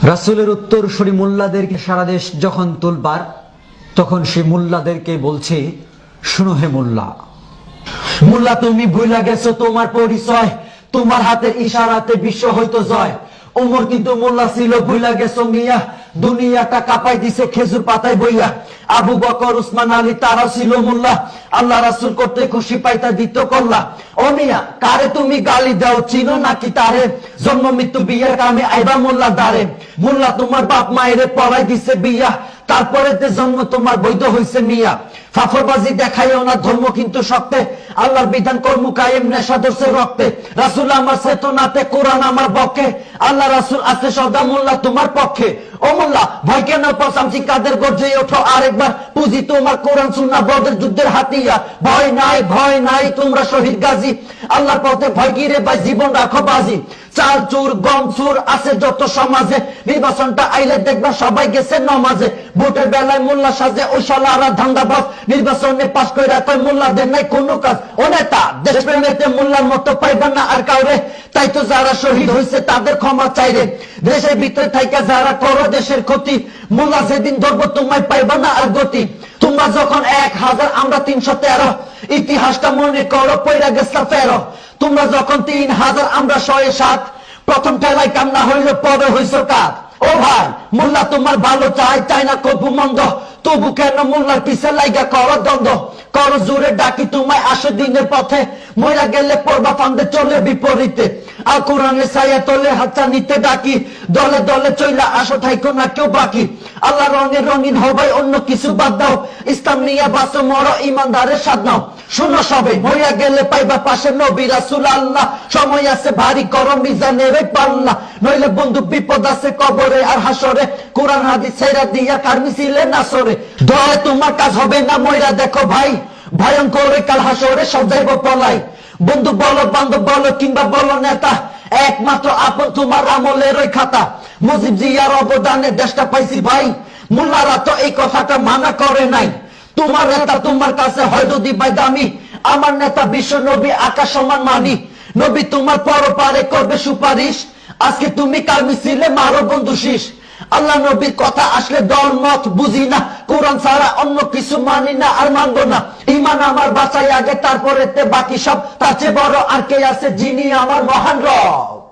রাসূলের উত্তরসূরি মোল্লাদেরকে সারা দেশ যখন তোলবার, তখন সে মোল্লাদেরকে বলছে, শুনো হে মোল্লা, মোল্লা তুমি ভুলে গেছো তোমার পরিচয়, তোমার হাতের ইশারাতে বিশ্ব হয়তো জয়। ওমর কিন্তু মোল্লা ছিল, ভুলে গেছো মিয়া, দুনিয়াটা কাঁপাই দিছে খেজুর পাতায় বইয়া। আবু বকর, উসমান আলী তারা ছিল মোল্লা, আল্লাহ রাসূল করতে খুশি পাইতা দিত কল্লা। ও মিয়া, কারে তুমি গালি দাও, চিনো নাকি তারে? জন্ম মৃত্যু বিয়ের কামে আইবা মোল্লা দারে। মোল্লা তোমার বাপ মায়েরে পড়াই দিছে বিয়া, তারপরে জন্ম তোমার বৈধ হইছে মিয়া। ফাফরবাজি দেখাইও না, ধর্ম কিন্তু শক্তে, আল্লাহর বিধান কর্ম কায়েম, নেশা ধরছে রক্তে। রাসূল আমার চেতনাতে, কোরআন আমার বকে, আল্লাহ রাসূল আছে সদা মোল্লা তোমার পক্ষে। ও মোল্লা, ভয় কেন পচামচি কাদের গর্জে ওঠো আরেকবার, পুঁজি তোমার কোরআন সুন্নাহ বদর যুদ্ধের হাতিয়ার। ভয় নাই, ভয় নাই, তোমরা শহীদ গাজী, আল্লাহর পথে ভয় গিরে ভাই জীবন রাখো বাজি। চাল চুর গম চুর আছে যত সমাজে, নির্বাচনটা আইলে দেখবা সবাই গেছে নমাজে। ভোটের বেলায় মোল্লা সাজে ওই শালারা ধান্দাবাজ, নির্বাচনে পাশ কইরা কয় মোল্লাদের নাই কোনো কাজ। ও নেতা, দেশপ্রেমেতে মোল্লার মতো পাইবা না আর কাউরে, তাই তো যারা শহীদ হয়েছে তাদের ক্ষমা চাইরে। দেশের ভিতরে থাইকা যারা করো দেশের ক্ষতি, মোল্লা যেদিন ধরবো তোমায় পাইবা না আর গতি। তোমরা যখন 1000 আমরা 313, ইতিহাসটা মনে করো পয়রা গেছলা ফেরো। তোমরা যখন 3000 আমরা 107, প্রথম ঠেলায় কান্না হইল পরে হইছ কাজ। ও ভাই, মোল্লা তোমার ভালো চাই, চাই না কবু মন্দ, তবু কেন মোল্লার পিছে লাইগা করো দ্বন্দ্ব? করো জোরে ডাকি তোমায় আসো দিনের পথে, মইরা গেলে পড়বা ফান্দে চলে বিপরীতে। আর কোরআনের ছায়া তলে হাতটা নিতে ডাকি, দলে দলে চইলা আসো, থাইকো না কেউ বাকি। আল্লাহ রঙে রঙিন হবাই, অন্য কিছু বাদ দাও, ইসলাম নিয়ে বাঁচো মরো ইমানদারের স্বাদ নাও। শুনো সবে, মইরা গেলে পাইবা পাশে নবী রাসূল আল্লাহ, সময় আছে ভারী করো মিজানের পাল্লা, নইলে বন্ধু বিপদ আছে কবরে আর হাসরে। কোরআন হাদিস ছেড়া দিয়া কার মিছিলে নাসরে, দলে তোমার কাজ হবে না, মইরা দেখো ভাই, ভয়ঙ্কর কাল হাসরে সব যাইব পলাই। বন্ধু বলো, বান্ধব বলো, কিংবা বলো নেতা, একমাত্র আপন তোমার আমলের ওই খাতা। মুজিব জিয়ার অবদানে দেশটা পাইছি ভাই, মোল্লারা তো এই কথাটা মানা করে নাই। তোমার নেতা তোমার কাছে হয়তো দিবাই দামি, আমার নেতা বিশ্ব নবী আকাশ সমান মানি। নবী তোমার পরপারে করবে সুপারিশ, আজকে তুমি কার মিছিলে মারো বন্ধু শীষ। আল্লাহ নবীর কথা আসলে দল মত বুঝি না, কোরআন ছাড়া অন্য কিছু মানি না আর মানবো না। ইমান আমার বাঁচাই আগে, তারপরে বাকি সব, তার চেয়ে বড় আর কে আছে যিনি আমার মহান রব।